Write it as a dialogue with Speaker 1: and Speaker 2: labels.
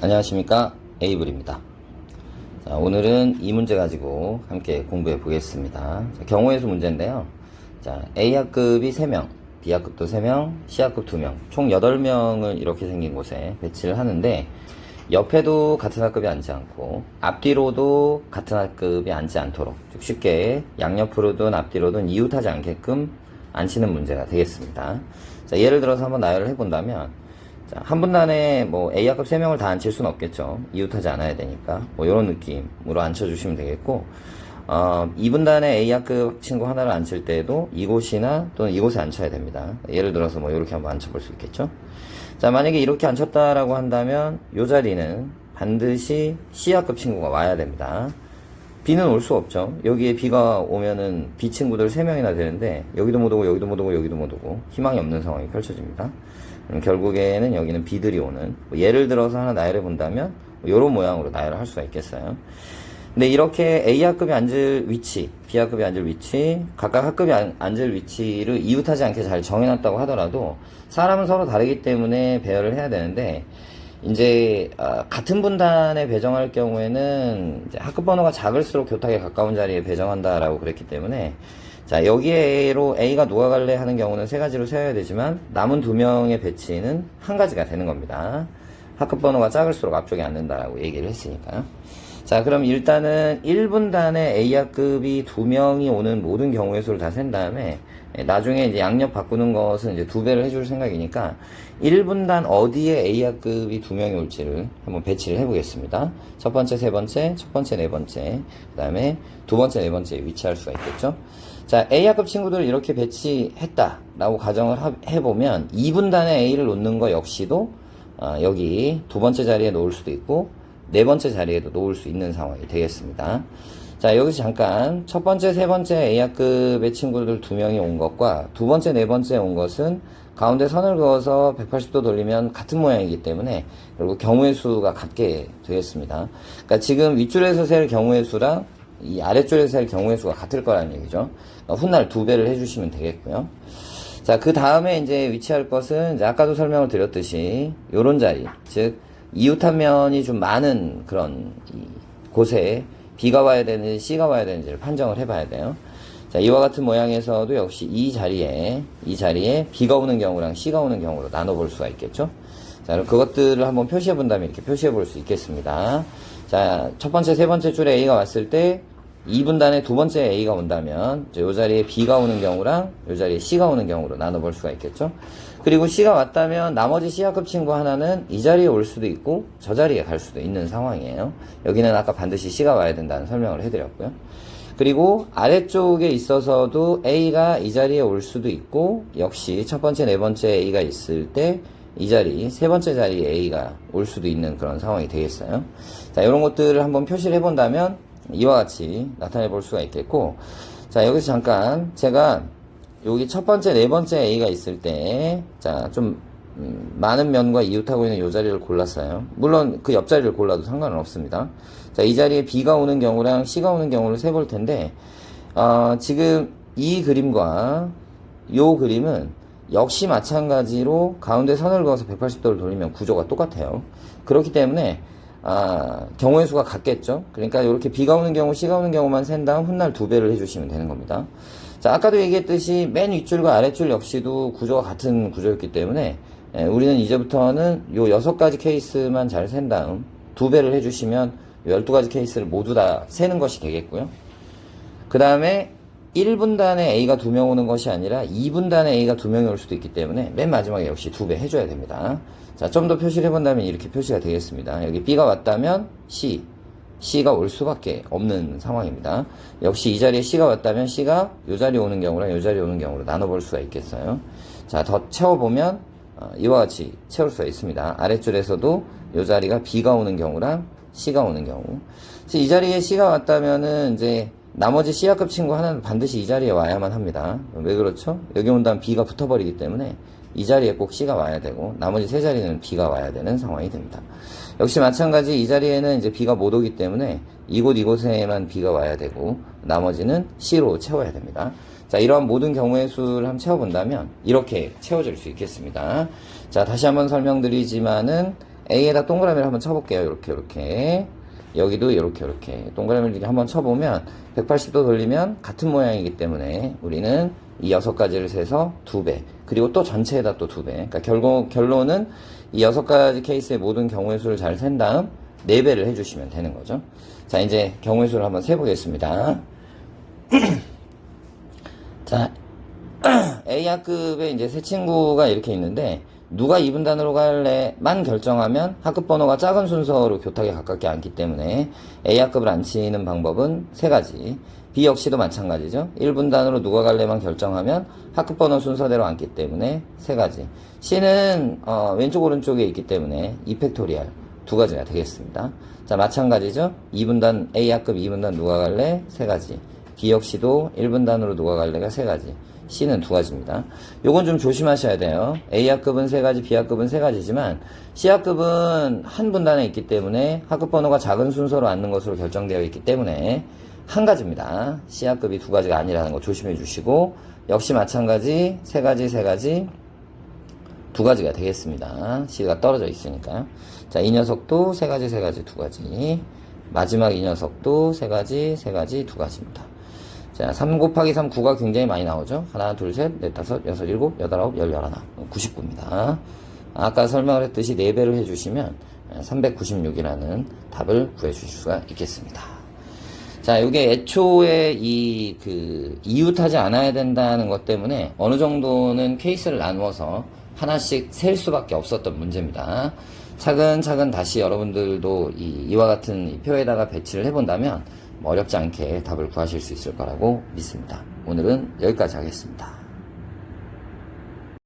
Speaker 1: 안녕하십니까, 에이블입니다. 자, 오늘은 이 문제 가지고 함께 공부해 보겠습니다. 자, 경우의 수 문제인데요. 자, A학급이 3명, B학급도 3명, C학급 2명, 총 8명을 이렇게 생긴 곳에 배치를 하는데, 옆에도 같은 학급이 앉지 않고 앞뒤로도 같은 학급이 앉지 않도록, 즉 쉽게 양옆으로든 앞뒤로든 이웃하지 않게끔 앉히는 문제가 되겠습니다. 자, 예를 들어서 한번 나열을 해본다면, 자, 한 분단에 뭐 A학급 3명을 다 앉힐 수는 없겠죠. 이웃하지 않아야 되니까. 뭐 이런 느낌으로 앉혀주시면 되겠고, 2분단에 A학급 친구 하나를 앉힐 때에도 이곳이나 또는 이곳에 앉혀야 됩니다. 예를 들어서 뭐 이렇게 한번 앉혀볼 수 있겠죠. 자, 만약에 이렇게 앉혔다라고 한다면 이 자리는 반드시 C학급 친구가 와야 됩니다. B는 올 수 없죠. 여기에 B가 오면은 B 친구들 3명이나 되는데 여기도 못 오고 여기도 못 오고 여기도 못 오고 희망이 없는 상황이 펼쳐집니다. 그럼 결국에는 여기는 B들이 오는, 예를 들어서 하나 나열해 본다면 이런 모양으로 나열을 할 수가 있겠어요. 근데 이렇게 A학급이 앉을 위치, B학급이 앉을 위치, 각각 학급이 앉을 위치를 이웃하지 않게 잘 정해놨다고 하더라도 사람은 서로 다르기 때문에 배열을 해야 되는데, 이제 같은 분단에 배정할 경우에는 이제 학급 번호가 작을수록 교탁에 가까운 자리에 배정한다라고 그랬기 때문에, 자, 여기에로 A가 누가 갈래 하는 경우는 3가지로 세워야 되지만 남은 2명의 배치는 1가지가 되는 겁니다. 학급 번호가 작을수록 앞쪽에 앉는다라고 얘기를 했으니까요. 자, 그럼 일단은 1분단에 A학급이 2명이 오는 모든 경우의 수를 다 센 다음에 나중에 이제 양옆 바꾸는 것은 이제 2배를 해줄 생각이니까 1분단 어디에 A학급이 2명이 올지를 한번 배치를 해보겠습니다. 첫 번째, 세 번째, 첫 번째, 네 번째, 그 다음에 두 번째, 네 번째에 위치할 수가 있겠죠. 자, A학급 친구들을 이렇게 배치했다라고 가정을 해보면 2분단에 A를 놓는 거 역시도 여기 두 번째 자리에 놓을 수도 있고 네 번째 자리에도 놓을 수 있는 상황이 되겠습니다. 자, 여기서 잠깐 첫 번째, 세 번째 A학급의 친구들 2명이 온 것과 두 번째, 네 번째 온 것은 가운데 선을 그어서 180도 돌리면 같은 모양이기 때문에 결국 경우의 수가 같게 되겠습니다. 그러니까 지금 윗줄에서 셀 경우의 수랑 이 아랫줄에서 셀 경우의 수가 같을 거라는 얘기죠. 그러니까 훗날 2배를 해주시면 되겠고요. 자, 그 다음에 이제 위치할 것은 이제 아까도 설명을 드렸듯이 요런 자리, 즉 이웃한 면이 좀 많은 그런 곳에 B가 와야 되는지 C가 와야 되는지를 판정을 해봐야 돼요. 자, 이와 같은 모양에서도 역시 이 자리에 B가 오는 경우랑 C가 오는 경우로 나눠볼 수가 있겠죠. 자, 그럼 그것들을 한번 표시해 본다면 이렇게 표시해 볼 수 있겠습니다. 자, 첫 번째, 세 번째 줄에 A가 왔을 때 2분단에 두 번째 A가 온다면 이 자리에 B가 오는 경우랑 이 자리에 C가 오는 경우로 나눠볼 수가 있겠죠. 그리고 C가 왔다면 나머지 C학급 친구 하나는 이 자리에 올 수도 있고 저 자리에 갈 수도 있는 상황이에요. 여기는 아까 반드시 C가 와야 된다는 설명을 해드렸고요. 그리고 아래쪽에 있어서도 A가 이 자리에 올 수도 있고 역시 첫 번째, 네 번째 A가 있을 때 이 자리, 세 번째 자리에 A가 올 수도 있는 그런 상황이 되겠어요. 자, 이런 것들을 한번 표시를 해본다면 이와 같이 나타내 볼 수가 있겠고, 자, 여기서 잠깐 제가 여기 첫 번째, 네 번째 A가 있을 때, 자, 좀 많은 면과 이웃하고 있는 이 자리를 골랐어요. 물론 그 옆자리를 골라도 상관은 없습니다. 자, 이 자리에 B가 오는 경우랑 C가 오는 경우를 세볼 텐데, 지금 이 그림과 이 그림은 역시 마찬가지로 가운데 선을 그어서 180도를 돌리면 구조가 똑같아요. 그렇기 때문에 경우의 수가 같겠죠. 그러니까 이렇게 B가 오는 경우, C가 오는 경우만 센 다음 훗날 2배를 해주시면 되는 겁니다. 자, 아까도 얘기했듯이 맨 윗줄과 아랫줄 역시도 구조가 같은 구조였기 때문에 우리는 이제부터는 요 6가지 케이스만 잘 센 다음 2배를 해주시면 12가지 케이스를 모두 다 세는 것이 되겠고요. 그 다음에 1분단에 A가 2명 오는 것이 아니라 2분단에 A가 2명이 올 수도 있기 때문에 맨 마지막에 역시 2배 해줘야 됩니다. 자, 좀 더 표시를 해본다면 이렇게 표시가 되겠습니다. 여기 B가 왔다면 C가 올 수밖에 없는 상황입니다. 역시 이 자리에 C가 왔다면 C가 이 자리에 오는 경우랑 이 자리에 오는 경우로 나눠볼 수가 있겠어요. 자, 더 채워보면 이와 같이 채울 수가 있습니다. 아랫줄에서도 이 자리가 B가 오는 경우랑 C가 오는 경우. 이 자리에 C가 왔다면은 이제 나머지 C학급 친구 하나는 반드시 이 자리에 와야만 합니다. 왜 그렇죠? 여기 온다면 B가 붙어버리기 때문에 이 자리에 꼭 C가 와야 되고 나머지 세 자리는 B가 와야 되는 상황이 됩니다. 역시 마찬가지 이 자리에는 이제 B가 못 오기 때문에 이곳에만 B가 와야 되고 나머지는 C로 채워야 됩니다. 자, 이러한 모든 경우의 수를 한번 채워본다면 이렇게 채워질 수 있겠습니다. 자, 다시 한번 설명드리지만은 A에다 동그라미를 한번 쳐볼게요. 이렇게. 여기도 이렇게. 동그라미를 이렇게 한번 쳐보면, 180도 돌리면 같은 모양이기 때문에, 우리는 이 6가지를 세서 2배. 그리고 또 전체에다 또 2배. 그러니까 결론은 이 6가지 케이스의 모든 경우의 수를 잘 센 다음, 4배를 해주시면 되는 거죠. 자, 이제 경우의 수를 한번 세보겠습니다. 자, A학급에 이제 세 친구가 이렇게 있는데, 누가 2분단으로 갈래만 결정하면 학급 번호가 작은 순서로 교탁에 가깝게 앉기 때문에 A학급을 앉히는 방법은 3가지. B 역시도 마찬가지죠. 1분단으로 누가 갈래만 결정하면 학급 번호 순서대로 앉기 때문에 3가지. C는 왼쪽 오른쪽에 있기 때문에 2팩토리얼 2가지가 되겠습니다. 자, 마찬가지죠. 2분단 A학급 2분단 누가 갈래 3가지. B 역시도 1분단으로 누가 갈래가 3가지. C는 2가지입니다. 요건 좀 조심하셔야 돼요. A학급은 3가지, B학급은 3가지지만 C학급은 한 분단에 있기 때문에 학급 번호가 작은 순서로 앉는 것으로 결정되어 있기 때문에 한 가지입니다. C학급이 2가지가 아니라는 거 조심해 주시고, 역시 마찬가지 3가지 2가지가 되겠습니다. C가 떨어져 있으니까요. 자, 이 녀석도 3가지 2가지. 마지막 이 녀석도 3가지 2가지입니다. 자, 3 곱하기 3, 9가 굉장히 많이 나오죠? 하나, 둘, 셋, 넷, 다섯, 여섯, 일곱, 여덟, 아홉, 열, 열하나. 99입니다. 아까 설명을 했듯이 4배를 해주시면 396이라는 답을 구해주실 수가 있겠습니다. 자, 요게 애초에 이웃하지 않아야 된다는 것 때문에 어느 정도는 케이스를 나누어서 하나씩 셀 수밖에 없었던 문제입니다. 차근차근 다시 여러분들도 이와 같은 이 표에다가 배치를 해본다면 어렵지 않게 답을 구하실 수 있을 거라고 믿습니다. 오늘은 여기까지 하겠습니다.